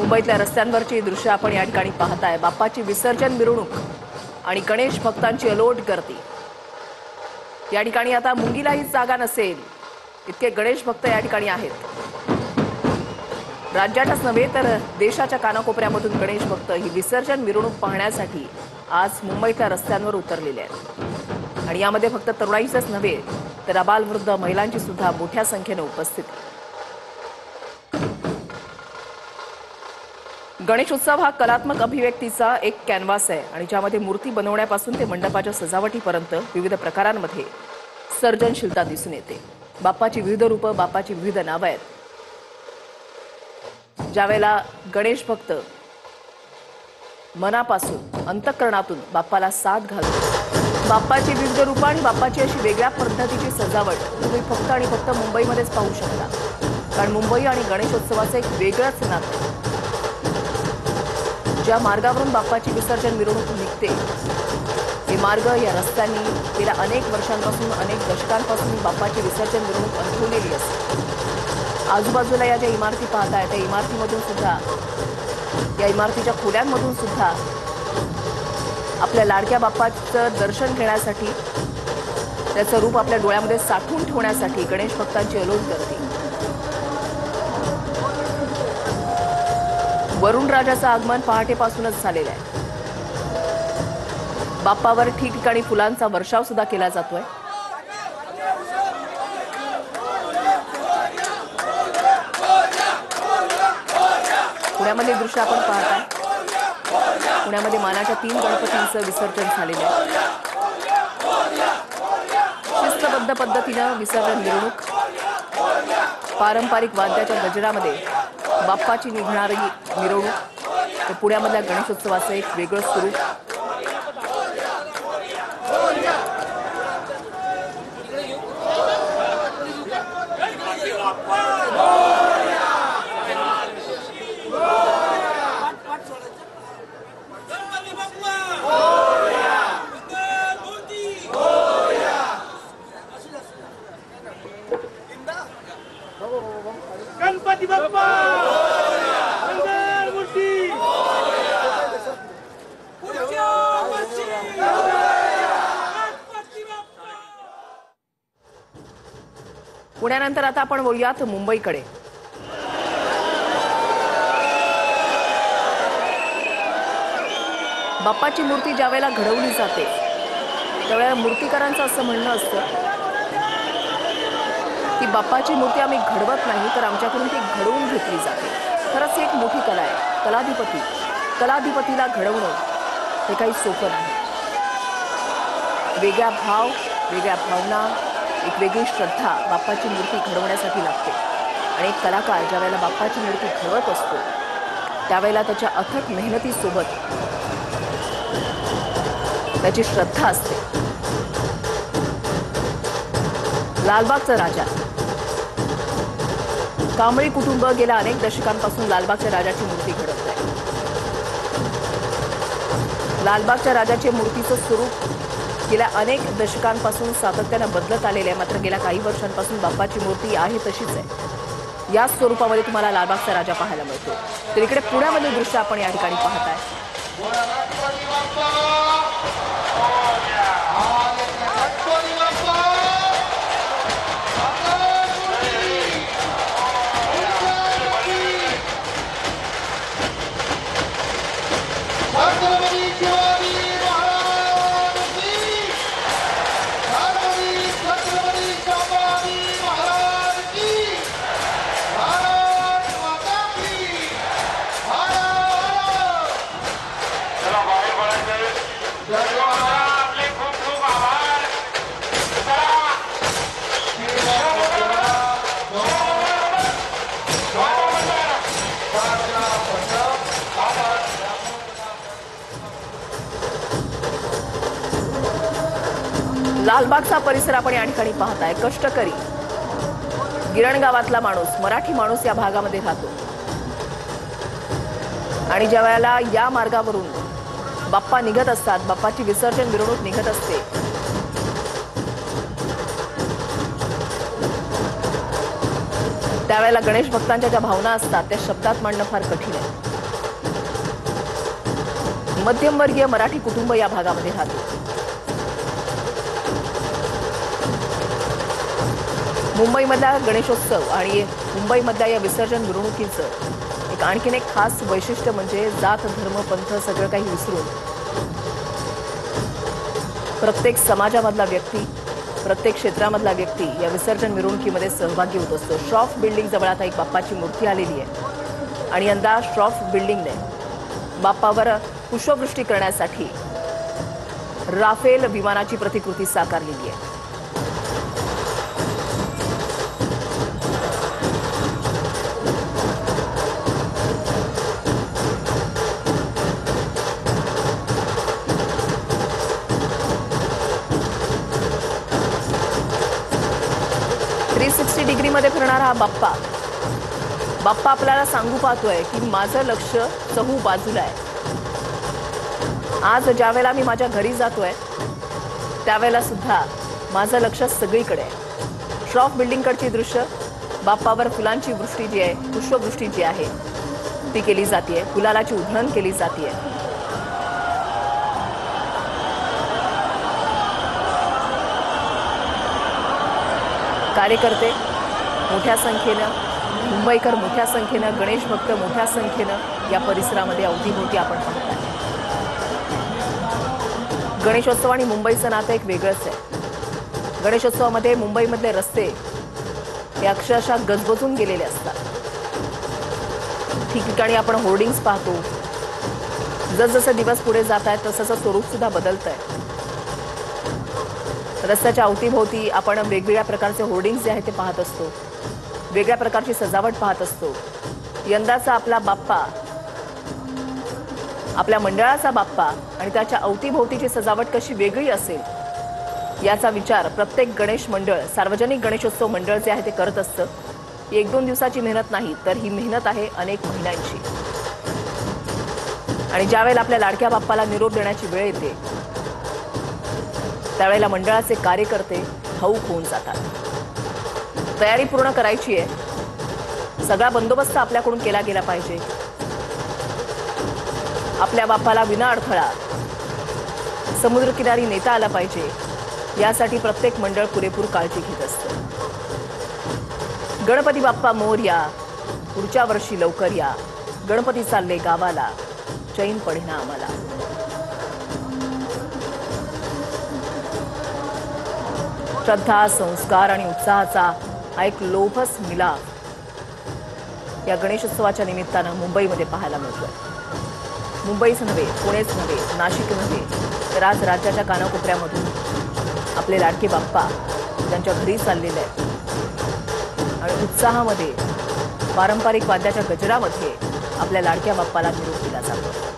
मुंबईतल्या रस्त्यांवरची दृश्य आपण या ठिकाणी पाहताय। बाप्पाची विसर्जन मिरवणूक आणि गणेश भक्तांची अलोट गर्दी। या ठिकाणी आता मुंगीलाही जागा नसेल इतके गणेश भक्त या ठिकाणी आहेत। राज्यातच नव्हे तर देशाच्या कानाकोपऱ्यामधून गणेश भक्त ही विसर्जन मिरवणूक पाहण्यासाठी आज मुंबईतल्या रस्त्यांवर उतरलेले आहेत आणि यामध्ये फक्त तरुणाईच नव्हे तर अबालवृद्ध महिलांची सुद्धा मोठ्या संख्येने उपस्थिती। गणेश उत्सव हा कलात्मक अभिव्यक्तीचा एक कॅनव्हास आहे आणि ज्यामध्ये मूर्ती बनवण्यापासून ते मंडपाच्या सजावटीपर्यंत विविध प्रकारांमध्ये सर्जनशीलता दिसून येते। बाप्पाची विविध रूपं, बाप्पाची विविध नावं आहेत। ज्यावेळेला गणेश भक्त मनापासून अंतःकरणातून बाप्पाला साथ घालतो, बाप्पाची विविध रूपं आणि बाप्पाची अशी वेगळ्या पद्धतीची सजावट तुम्ही फक्त आणि फक्त मुंबईमध्येच पाहू शकता, कारण मुंबई आणि गणेशोत्सवाचं एक वेगळंच नातं। ज्या मार्गावरून बाप्पाची विसर्जन मिरवणूक निघते हे मार्ग या रस्त्यांनी गेल्या अनेक वर्षांपासून, अनेक दशकांपासून बाप्पाची विसर्जन मिरवणूक अनुभवलेली असते। आजूबाजूला या ज्या इमारती पाहताय त्या इमारतीमधून सुद्धा, या इमारतीच्या खोल्यांमधून सुद्धा आपल्या लाडक्या बाप्पाचं दर्शन घेण्यासाठी, त्याचं रूप आपल्या डोळ्यामध्ये साठवून ठेवण्यासाठी गणेश भक्तांची अलोट गर्दी। वरुण राजाचं आगमन पहाटेपासूनच झालेलं आहे। बाप्पावर ठिकठिकाणी फुलांचा वर्षाव सुद्धा केला जातोय। पुण्यामध्ये दृश्य आपण पाहताय। पुण्यामध्ये मानाच्या 3 गणपतींचं विसर्जन झालेलं आहे। शिस्तबद्ध पद्धतीनं विसर्जन मिरवणूक, पारंपरिक वाद्याच्या गजरामध्ये बाप्पाची निघणारी मिरवणूक, तर पुण्यामधल्या गणेशोत्सवाचं एक वेगळं स्वरूप। गणपती बाप्पा मंगल मूर्ती पुण्यानंतर आता आपण वळूयात मुंबईकडे। बाप्पाची मूर्ती ज्यावेळेला घडवली जाते त्यावेळेला मूर्तिकारांचं असं म्हणणं असतं की बाप्पाची मूर्ती आम्ही घडवत नाही तर आमच्याकडून ती घडवून घेतली जाते। खरंच एक मोठी कला आहे। कलाधिपतीला घडवणं हे काही सोपं नाही। वेगळा भाव, वेगळ्या भावना, एक वेगळी श्रद्धा बाप्पाची मूर्ती घडवण्यासाठी लागते आणि एक कलाकार ज्या वेळेला बाप्पाची मूर्ती घडवत असतो त्यावेळेला त्याच्या अथक मेहनतीसोबत त्याची श्रद्धा असते। लालबागचा राजा, कांबळी कुटुंब गेल्या अनेक दशकांपासून लालबागच्या राजाची मूर्ती घडवत आहे। लालबागच्या राजाच्या मूर्तीचं स्वरूप गेल्या अनेक दशकांपासून सातत्यानं बदलत आलेलं आहे, मात्र गेल्या काही वर्षांपासून बाप्पाची मूर्ती आहे तशीच आहे। याच स्वरूपामध्ये तुम्हाला लालबागचा राजा पाहायला मिळतो। तर इकडे पुण्यामधील दृश्य आपण या ठिकाणी पाहताय। लालबागचा परिसर आपण या ठिकाणी पाहताय। कष्टकरी गिरण गावातला माणूस, मराठी माणूस या भागामध्ये राहतो आणि ज्या वेळेला या मार्गावरून बाप्पा निघत असतात, बाप्पाची विसर्जन मिरवणूक निघत असते, त्यावेळेला गणेश भक्तांच्या ज्या भावना असतात त्या शब्दात मांडणं फार कठीण आहे। मध्यमवर्गीय मराठी कुटुंब या भागामध्ये राहतो। मुंबईमधला गणेशोत्सव आणि मुंबईमधल्या या विसर्जन मिरवणुकीचं आणखीन एक खास वैशिष्ट्य म्हणजे जात धर्म पंथ सगळं काही विसरून प्रत्येक समाजामधला व्यक्ती प्रत्येक क्षेत्रामधला व्यक्ती या विसर्जन मिरवणुकीमध्ये सहभागी होत असतो। श्रॉफ बिल्डिंग जवळ आता एक बाप्पाची मूर्ती आलेली आहे आणि यंदा श्रॉफ बिल्डिंगने बाप्पावर पुष्पवृष्टी करण्यासाठी राफेल विमानाची प्रतिकृती साकारलेली आहे। डिग्रीमध्ये फिरणारा हा बाप्पा आपल्याला सांगू पाहतोय की माझं लक्ष चहू बाजूला आहे। आज ज्यावेळेला मी माझ्या घरी जातोय त्यावेळेला सुद्धा माझं लक्ष सगळीकडे आहे। श्रॉफ बिल्डिंगकडची दृश्य बाप्पावर फुलांची वृष्टी जी आहे पुष्पवृष्टी जी आहे ती केली जाते, गुलालाची उधळण केली जाते। कार्यकर्ते मोठ्या संख्येनं मुंबईकर मोठ्या संख्येनं गणेश भक्त मोठ्या संख्येनं या परिसरामध्ये अवतीभोवती आपण पाहताय। गणेशोत्सव आणि मुंबईचं नातं एक वेगळंच आहे। गणेशोत्सवामध्ये मुंबईमधले रस्ते हे अक्षरशः गजबजून गेलेले असतात। ठिकठिकाणी आपण होर्डिंग्स पाहतो। जसजसे दिवस पुढे जात आहेत तसं स्वरूप सुद्धा बदलत आहे। रस्त्याच्या अवतीभोवती आपण वेगवेगळ्या प्रकारचे होर्डिंग्स जे आहेत ते पाहत असतो, वेगळ्या प्रकारची सजावट पाहत असतो। यंदाचा आपला बाप्पा आपल्या मंडळाचा बाप्पा आणि त्याच्या अवतीभोवतीची सजावट कशी वेगळी असेल याचा विचार प्रत्येक गणेश मंडळ सार्वजनिक गणेशोत्सव मंडळ जे आहे ते करत असतं। एक दोन दिवसाची मेहनत नाही तर ही मेहनत आहे अनेक महिन्यांची। आणि ज्यावेळेला आपल्या लाडक्या बाप्पाला निरोप देण्याची वेळ येते त्यावेळेला मंडळाचे कार्यकर्ते भावूक होऊन जातात। तयारी पूर्ण करायची आहे, सगळा बंदोबस्त आपल्याकडून केला गेला पाहिजे। आपल्या बाप्पाला विना अडथळा समुद्रकिनारी नेता आला पाहिजे यासाठी प्रत्येक मंडळ पुरेपूर काळजी घेत असतं। गणपती बाप्पा मोरया, पुढच्या वर्षी लवकर या, गणपती चालले गावाला, चैन पडेना आम्हाला। श्रद्धा संस्कार आणि उत्साहाचा हा एक लोभस मिलाफ या गणेशोत्सवाच्या निमित्तानं मुंबईमध्ये पाहायला मिळतोय। मुंबईच नव्हे, पुणेच नव्हे, नाशिक नव्हे तर आज राज्याच्या कानाकोपऱ्यामधून आपले लाडके बाप्पा त्यांच्या घरी चाललेले आहेत आणि उत्साहामध्ये पारंपरिक वाद्याच्या गजरामध्ये आपल्या लाडक्या बाप्पाला निरोप दिला जातो।